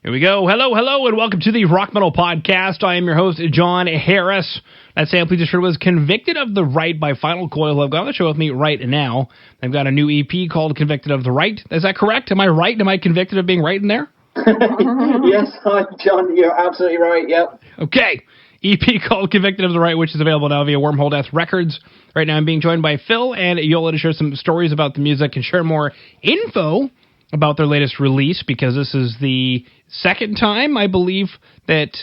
Here we go. Hello, and welcome to the Rock Metal Podcast. I am your host, John Harris. That sample you just heard was Convicted of the Right by Final Coil. I've got on the show with me right now. I've got a new EP called Convicted of the Right. Is that correct? Am I right? Am I convicted of being right in there? Yes, hi, John. You're absolutely right, yep. Okay. EP called Convicted of the Right, which is available now via Wormhole Death Records. Right now I'm being joined by Phil and Yola to share some stories about the music and share more info about their latest release, because this is the second time, I believe, that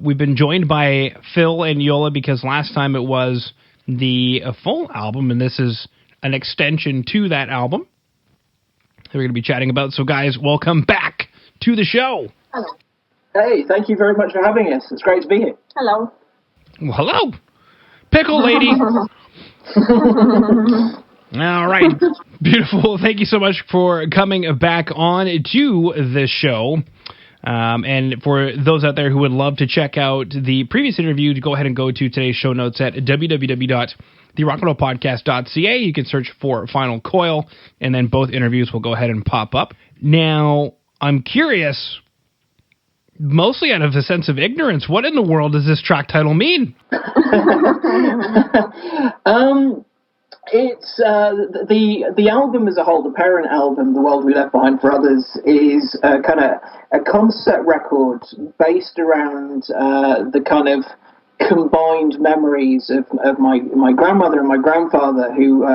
we've been joined by Phil and Yola, because last time it was the full album, and this is an extension to that album that we're going to be chatting about. So, guys, welcome back to the show. Hello. Hey, thank you very much for having us. It's great to be here. Hello. Well, hello, Pickle Lady. All right. Beautiful. Thank you so much for coming back on to the show. And for those out there who would love to check out the previous interview, go ahead and go to today's show notes at www.therockmetalpodcast.ca. You can search for Final Coil, and then both interviews will go ahead and pop up. Now, I'm curious, mostly out of a sense of ignorance, what in the world does this track title mean? It's the album as a whole, the parent album, The World We Left Behind for Others, is kind of a concept record based around the kind of combined memories of my grandmother and my grandfather, who,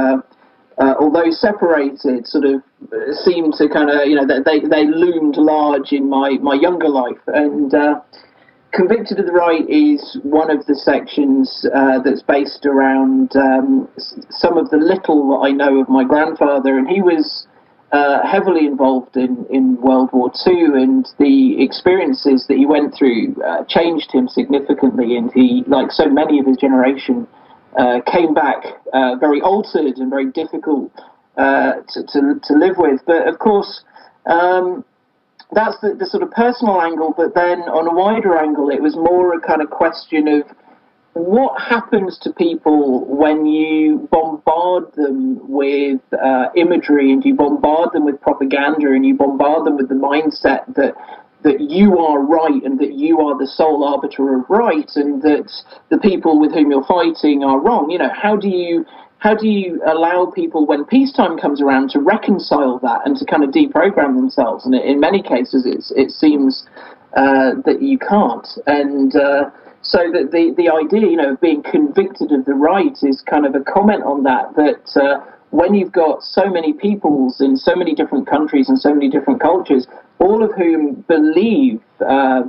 although separated, sort of seemed to kind of, they loomed large in my younger life. And Convicted of the Right is one of the sections that's based around some of the little that I know of my grandfather, and he was heavily involved in World War II, and the experiences that he went through changed him significantly, and he, like so many of his generation, came back very altered and very difficult to live with. But of course, that's the sort of personal angle, but then on a wider angle, it was more a kind of question of what happens to people when you bombard them with imagery, and you bombard them with propaganda, and you bombard them with the mindset that you are right, and that you are the sole arbiter of right, and that the people with whom you're fighting are wrong. How do you allow people, when peacetime comes around, to reconcile that and to kind of deprogram themselves? And in many cases, it seems that you can't. And so that the idea, of being convicted of the right is kind of a comment on that when you've got so many peoples in so many different countries and so many different cultures, all of whom believe,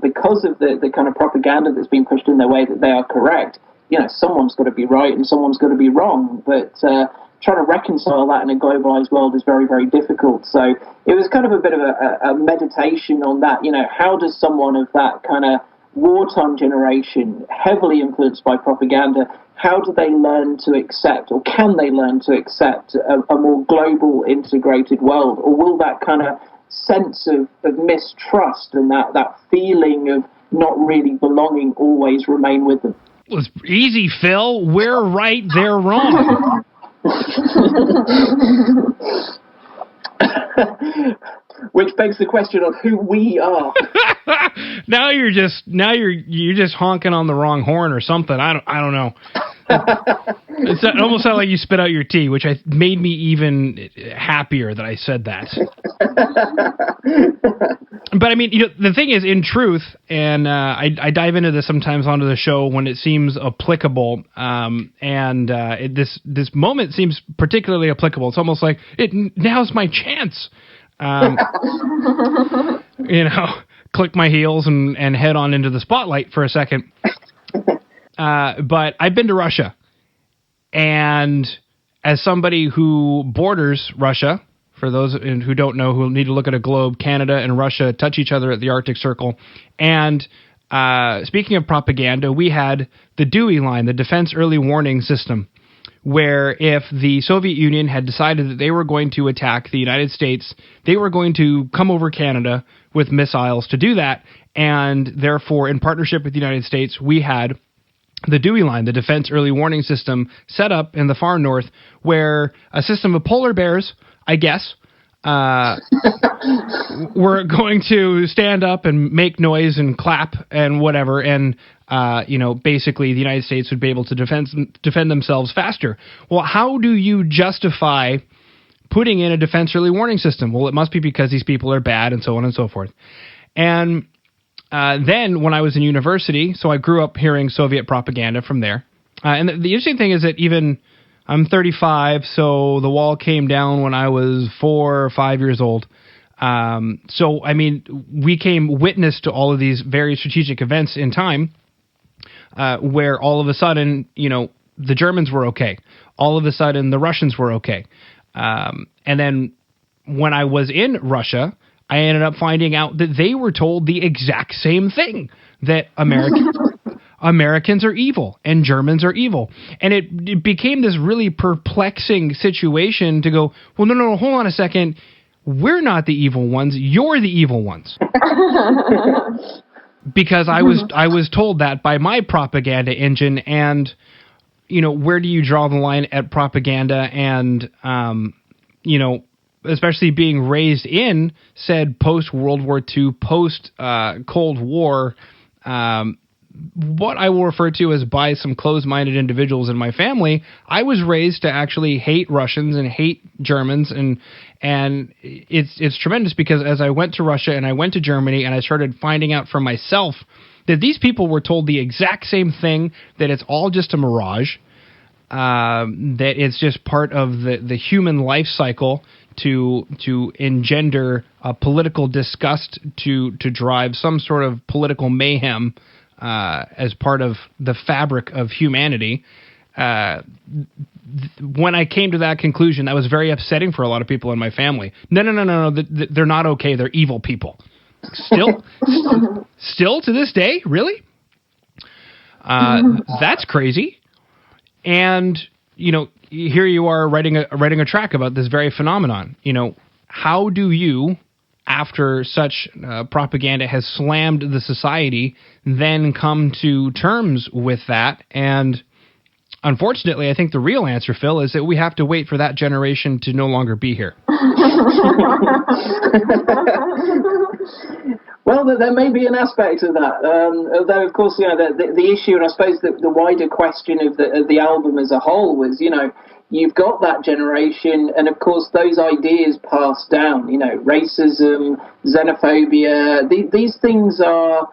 because of the kind of propaganda that's been pushed in their way, that they are correct, someone's got to be right and someone's got to be wrong. But trying to reconcile that in a globalized world is very, very difficult. So it was kind of a bit of a meditation on that. How does someone of that kind of wartime generation, heavily influenced by propaganda, how do they learn to accept, or can they learn to accept a more global, integrated world? Or will that kind of sense of mistrust and that feeling of not really belonging always remain with them? Well, it's easy, Phil. We're right, they're wrong. Which begs the question of who we are. Now you're just honking on the wrong horn or something. I don't know. It almost sounded like you spit out your tea, which made me even happier that I said that. But I mean, the thing is, in truth, and I dive into this sometimes onto the show when it seems applicable, this moment seems particularly applicable. It's almost like now's my chance. Click my heels and head on into the spotlight for a second. But I've been to Russia, and as somebody who borders Russia, for those who don't know, who need to look at a globe, Canada and Russia touch each other at the Arctic Circle. And speaking of propaganda, we had the DEWI line, the Defense Early Warning System, where if the Soviet Union had decided that they were going to attack the United States, they were going to come over Canada with missiles to do that. And therefore, in partnership with the United States, we had the DEWI line, the Defense Early Warning System, set up in the far north, where a system of polar bears, I guess, were going to stand up and make noise and clap and whatever, and basically the United States would be able to defend themselves faster. Well, how do you justify putting in a defense early warning system? Well, it must be because these people are bad, and so on and so forth. And then when I was in university, so I grew up hearing Soviet propaganda from there. And the interesting thing is that even I'm 35, so the wall came down when I was 4 or 5 years old. So, I mean, we came witness to all of these very strategic events in time where all of a sudden, the Germans were okay. All of a sudden, the Russians were okay. And then when I was in Russia, I ended up finding out that they were told the exact same thing, that Americans are evil and Germans are evil. And it became this really perplexing situation to go, well, no, hold on a second. We're not the evil ones. You're the evil ones. Because I was told that by my propaganda engine. And, where do you draw the line at propaganda and, especially being raised in said post-World War II, post-Cold War, what I will refer to as by some closed-minded individuals in my family. I was raised to actually hate Russians and hate Germans, and it's tremendous because as I went to Russia and I went to Germany and I started finding out for myself that these people were told the exact same thing, that it's all just a mirage, that it's just part of the human life cycle to engender political disgust, to drive some sort of political mayhem as part of the fabric of humanity. When I came to that conclusion, that was very upsetting for a lot of people in my family. No, they're not okay. They're evil people. Still to this day, really? That's crazy. And, here you are writing a track about this very phenomenon. How do you, after such propaganda has slammed the society, then come to terms with that? And unfortunately, I think the real answer, Phil, is that we have to wait for that generation to no longer be here. Well, there may be an aspect of that, although, of course, the issue, and I suppose the wider question of the album as a whole was, you've got that generation, and of course those ideas passed down, racism, xenophobia, these things are,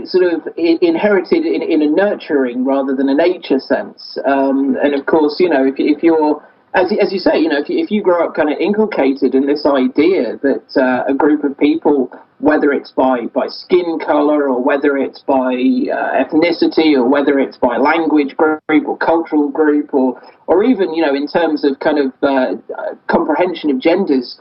sort of inherited in a nurturing rather than a nature sense. And of course, if you're, as you say, if you grow up kind of inculcated in this idea that a group of people, whether it's by skin color or whether it's by ethnicity or whether it's by language group or cultural group or even, in terms of kind of comprehension of genders,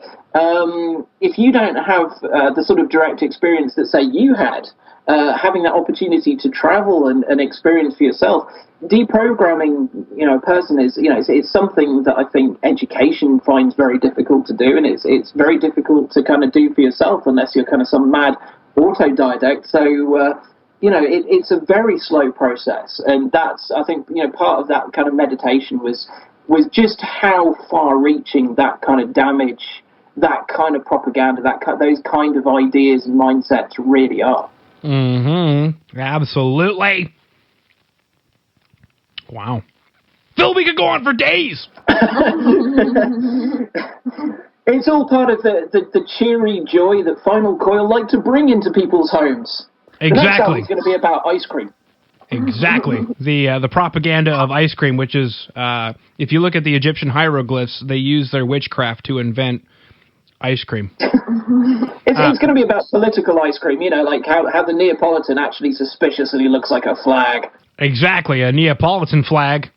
if you don't have the sort of direct experience that, say, you had, having that opportunity to travel and experience for yourself, deprogramming, a person is, it's something that I think education finds very difficult to do, and it's very difficult to kind of do for yourself unless you're kind of some mad autodidact. So, it's a very slow process, and that's, I think, part of that kind of meditation was just how far-reaching that kind of damage, that kind of propaganda, those kind of ideas and mindsets really are. Mm-hmm. Absolutely. Wow. Phil, we could go on for days. It's all part of the cheery joy that Final Coil like to bring into people's homes. Exactly. The next album's going to be about ice cream. Exactly. The propaganda of ice cream, which is, if you look at the Egyptian hieroglyphs, they use their witchcraft to invent ice cream. It's going to be about political ice cream, like how the Neapolitan actually suspiciously looks like a flag. Exactly, a Neapolitan flag.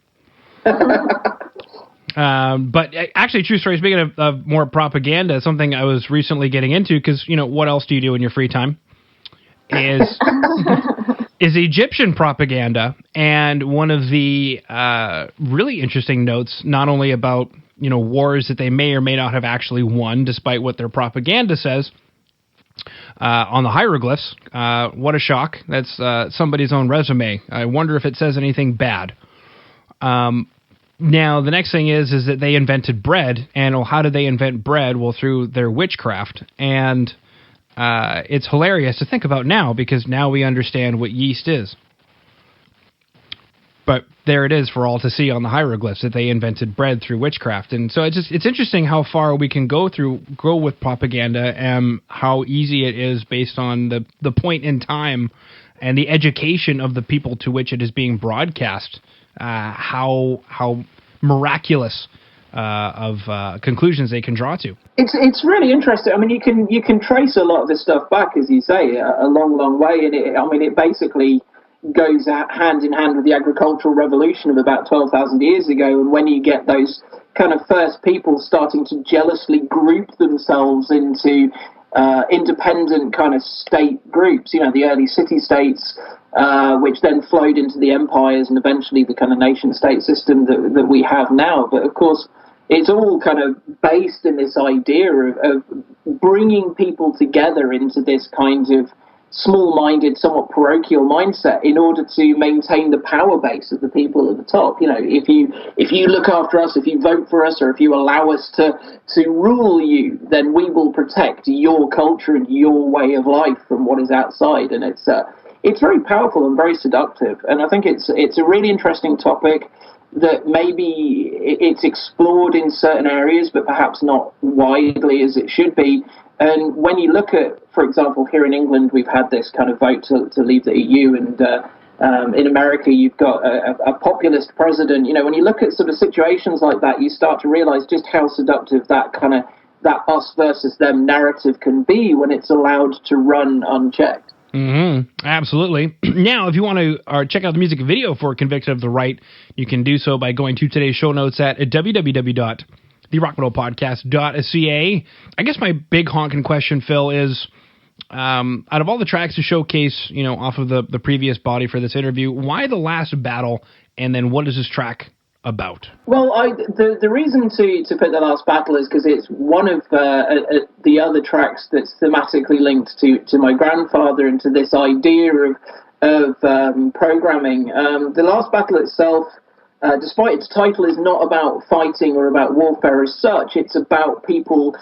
But actually, true story, speaking of more propaganda, something I was recently getting into, because, what else do you do in your free time, is Egyptian propaganda. And one of the really interesting notes, not only about wars that they may or may not have actually won, despite what their propaganda says, on the hieroglyphs. What a shock. That's somebody's own resume. I wonder if it says anything bad. Now, the next thing is that they invented bread, and well, how did they invent bread? Well, through their witchcraft, and it's hilarious to think about now, because now we understand what yeast is. But there it is for all to see on the hieroglyphs, that they invented bread through witchcraft. And so it's interesting how far we can go with propaganda, and how easy it is based on the point in time and the education of the people to which it is being broadcast. How miraculous of conclusions they can draw to. It's really interesting. I mean, you can trace a lot of this stuff back, as you say, a long way. And it basically goes hand in hand with the agricultural revolution of about 12,000 years ago. And when you get those kind of first people starting to jealously group themselves into independent kind of state groups, the early city-states, which then flowed into the empires and eventually the kind of nation-state system that we have now. But of course, it's all kind of based in this idea of bringing people together into this kind of small-minded, somewhat parochial mindset in order to maintain the power base of the people at the top. If you look after us, if you vote for us, or if you allow us to rule you, then we will protect your culture and your way of life from what is outside. And it's very powerful and very seductive. And I think it's a really interesting topic that maybe it's explored in certain areas, but perhaps not widely as it should be. And when you look at, for example, here in England, we've had this kind of vote to leave the EU, and in America, you've got a populist president. When you look at sort of situations like that, you start to realize just how seductive that us versus them narrative can be when it's allowed to run unchecked. Mm-hmm. Absolutely. Now, if you want to check out the music video for Convicted of the Right, you can do so by going to today's show notes at www.therockmetalpodcast.ca. I guess my big honking question, Phil, is out of all the tracks to showcase, off of the previous body for this interview, why The Last Battle, and then what is this track about? Well, the reason to put The Last Battle is because it's one of the other tracks that's thematically linked to my grandfather and to this idea of programming. The Last Battle itself, despite its title, is not about fighting or about warfare as such. It's about people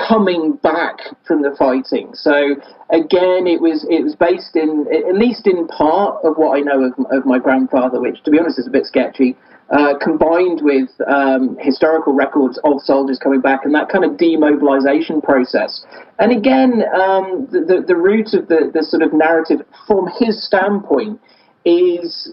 coming back from the fighting. So again, it was based in, at least in part, of what I know of my grandfather, which to be honest is a bit sketchy, combined with historical records of soldiers coming back and that kind of demobilization process. And again, the root of the sort of narrative from his standpoint is,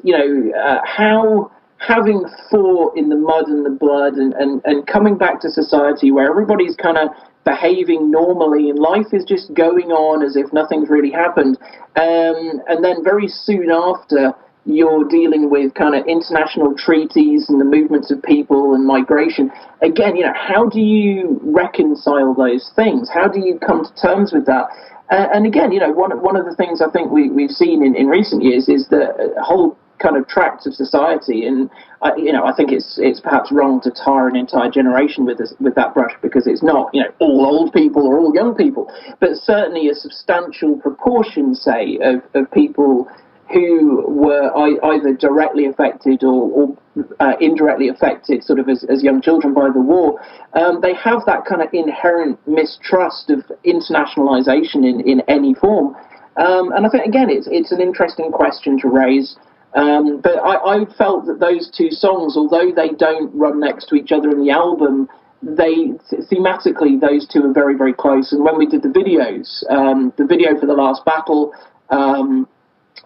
how having fought in the mud and the blood and coming back to society where everybody's kind of behaving normally and life is just going on as if nothing's really happened. And then very soon after, you're dealing with kind of international treaties and the movements of people and migration. Again, how do you reconcile those things? How do you come to terms with that? And again, one of the things I think we've seen in recent years is the whole kind of tracts of society, and I think it's perhaps wrong to tar an entire generation with that brush, because it's not all old people or all young people, but certainly a substantial proportion, say, of people who were either directly affected or indirectly affected sort of as young children by the war. They have that kind of inherent mistrust of internationalization in any form. And I think, again, it's an interesting question to raise. But I felt that those two songs, although they don't run next to each other in the album, thematically, those two are very, very close. And when we did the videos, the video for The Last Battle,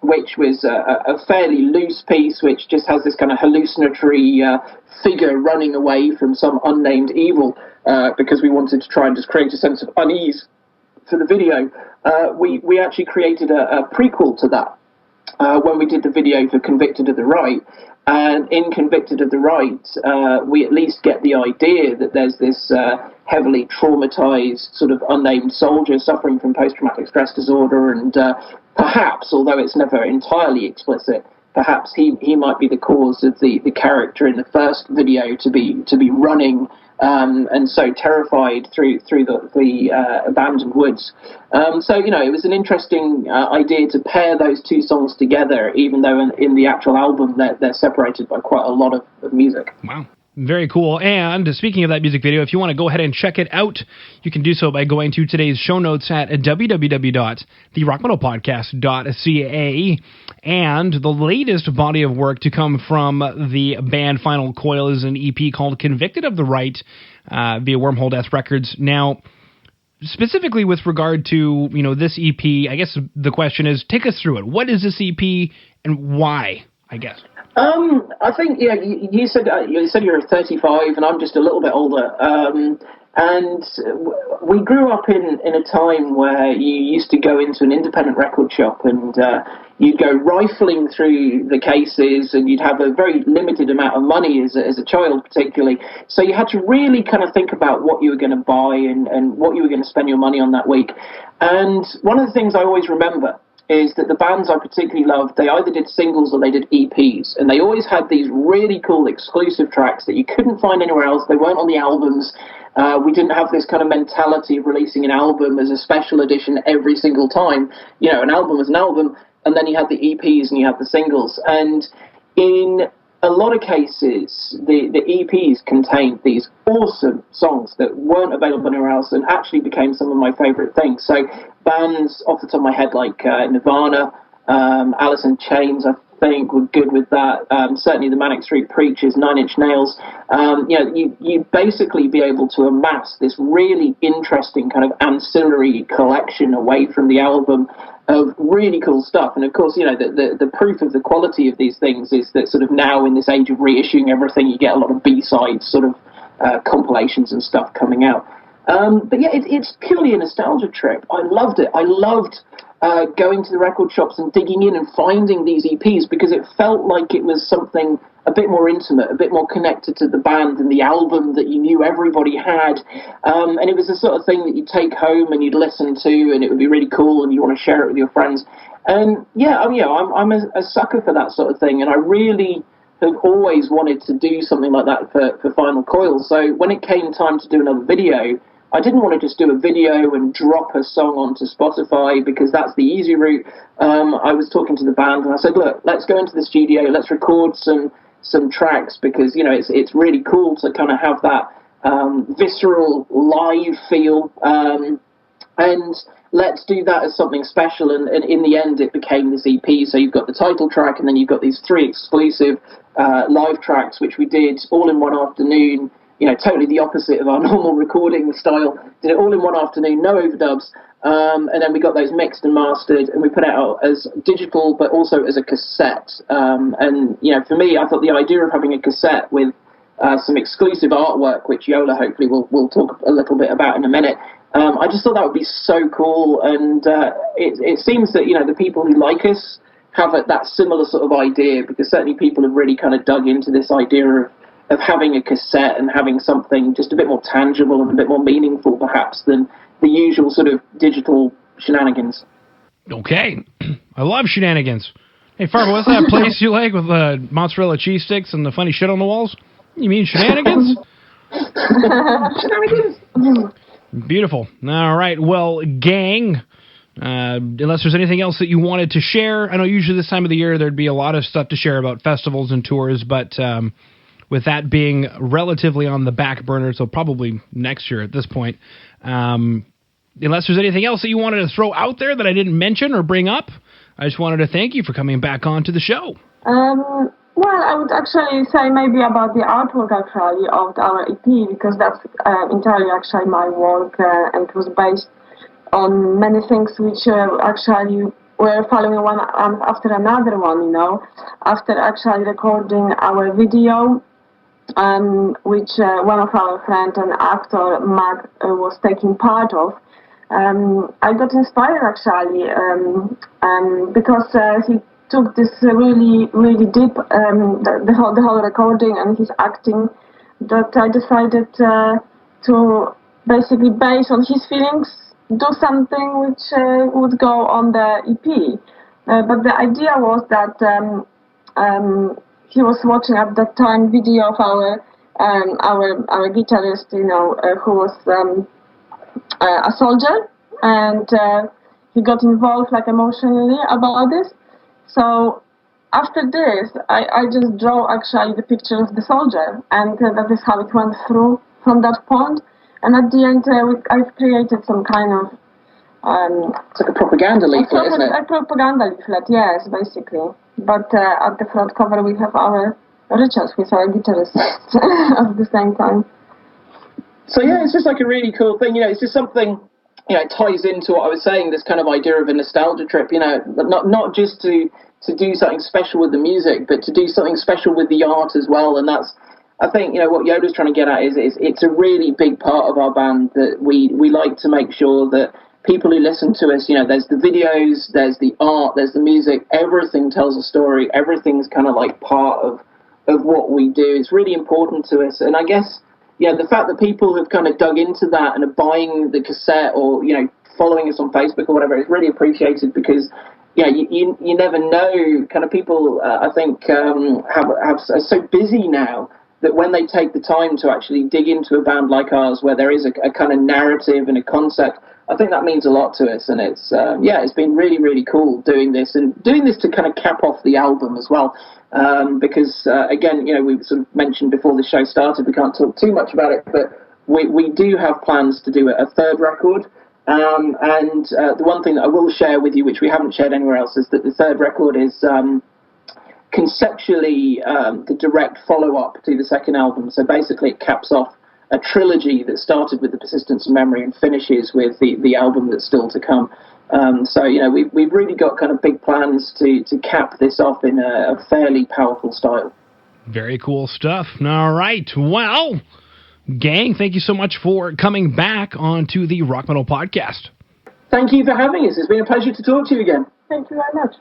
which was a fairly loose piece, which just has this kind of hallucinatory figure running away from some unnamed evil, because we wanted to try and just create a sense of unease for the video. We actually created a prequel to that when we did the video for Convicted of the Right. And in Convicted of the Right, we at least get the idea that there's this heavily traumatized sort of unnamed soldier suffering from post-traumatic stress disorder, and perhaps, although it's never entirely explicit, perhaps he might be the cause of the character in the first video to be running and so terrified through the abandoned woods. So it was an interesting idea to pair those two songs together, even though in the actual album they're separated by quite a lot of music. Wow. Very cool. And speaking of that music video, if you want to go ahead and check it out, you can do so by going to today's show notes at www.therockmetalpodcast.ca. And the latest body of work to come from the band Final Coil is an EP called Convicted of the Right via Wormhole Death Records. Now, specifically with regard to, this EP, I guess the question is, take us through it. What is this EP and why, I guess? I think, you said you're 35 and I'm just a little bit older. And we grew up in a time where you used to go into an independent record shop and you'd go rifling through the cases and you'd have a very limited amount of money as a child particularly. So you had to really kind of think about what you were going to buy and what you were going to spend your money on that week. And one of the things I always remember is that the bands I particularly loved, they either did singles or they did EPs, and they always had these really cool exclusive tracks that you couldn't find anywhere else. They weren't on the albums. We didn't have this kind of mentality of releasing an album as a special edition every single time. An album was an album, and then you had the EPs and you had the singles. And in a lot of cases, the EPs contained these awesome songs that weren't available anywhere else and actually became some of my favourite things. So bands off the top of my head like Nirvana, Alice in Chains, I think, were good with that. Certainly the Manic Street Preachers, Nine Inch Nails. You'd basically be able to amass this really interesting kind of ancillary collection away from the album of really cool stuff. And of course, the proof of the quality of these things is that sort of now in this age of reissuing everything, you get a lot of B-sides sort of compilations and stuff coming out. But yeah, it's purely a nostalgia trip. I loved it. I loved going to the record shops and digging in and finding these EPs because it felt like it was something a bit more intimate, a bit more connected to the band and the album that you knew everybody had. And it was the sort of thing that you'd take home and you'd listen to and it would be really cool and you want to share it with your friends. And I'm a sucker for that sort of thing, and I really have always wanted to do something like that for Final Coil. So when it came time to do another video, I didn't want to just do a video and drop a song onto Spotify because that's the easy route. I was talking to the band and I said, look, let's go into the studio, let's record some tracks because, it's really cool to kind of have that visceral live feel. And let's do that as something special. And in the end, it became this EP. So you've got the title track and then you've got these 3 exclusive live tracks, which we did all in one afternoon. Totally the opposite of our normal recording style. Did it all in one afternoon, no overdubs. And then we got those mixed and mastered, and we put it out as digital, but also as a cassette. And for me, I thought the idea of having a cassette with some exclusive artwork, which Yola hopefully will talk a little bit about in a minute, I just thought that would be so cool. And it seems that, the people who like us have that similar sort of idea, because certainly people have really kind of dug into this idea of having a cassette and having something just a bit more tangible and a bit more meaningful, perhaps, than the usual sort of digital shenanigans. Okay. I love shenanigans. Hey, Fargo, what's that place you like with mozzarella cheese sticks and the funny shit on the walls? You mean shenanigans? Shenanigans! Beautiful. All right. Well, gang, unless there's anything else that you wanted to share, I know usually this time of the year there'd be a lot of stuff to share about festivals and tours, but with that being relatively on the back burner, so probably next year at this point. Unless there's anything else that you wanted to throw out there that I didn't mention or bring up, I just wanted to thank you for coming back on to the show. Well, I would actually say maybe about the artwork actually of our EP, because that's entirely actually my work, and it was based on many things which actually were following one after another one, after actually recording our video, which one of our friends and actor, Mark, was taking part of. I got inspired actually because he took this really, really deep, the whole recording and his acting, that I decided to basically, based on his feelings, do something which would go on the EP. But the idea was that he was watching at that time video of our guitarist, who was a soldier, and he got involved emotionally about this. So after this, I just draw actually the picture of the soldier, and that is how it went through from that point. And at the end, I've created some kind of it's like a propaganda leaflet, isn't it? A propaganda leaflet, yes, basically. But at the front cover, we have our Richard, who's our guitarist, at the same time. So yeah, it's just like a really cool thing. It's just something. It ties into what I was saying. This kind of idea of a nostalgia trip. Not just to do something special with the music, but to do something special with the art as well. And that's, I think, what Yoda's trying to get at is it's a really big part of our band that we like to make sure that people who listen to us, there's the videos, there's the art, there's the music, everything tells a story, everything's kind of like part of what we do. It's really important to us. And I guess, the fact that people have kind of dug into that and are buying the cassette or, following us on Facebook or whatever is really appreciated because, you never know. Kind of people, I think, are so busy now that when they take the time to actually dig into a band like ours where there is a kind of narrative and a concept, I think that means a lot to us. And it's been really, really cool doing this to kind of cap off the album as well. Because, again, we sort of mentioned before the show started, we can't talk too much about it, but we do have plans to do a third record. And the one thing that I will share with you, which we haven't shared anywhere else, is that the third record is conceptually the direct follow-up to the second album. So basically it caps off a trilogy that started with The Persistence of Memory and finishes with the album that's still to come. So, we've really got kind of big plans to cap this off in a fairly powerful style. Very cool stuff. All right. Well, gang, thank you so much for coming back onto the Rock Metal Podcast. Thank you for having us. It's been a pleasure to talk to you again. Thank you very much.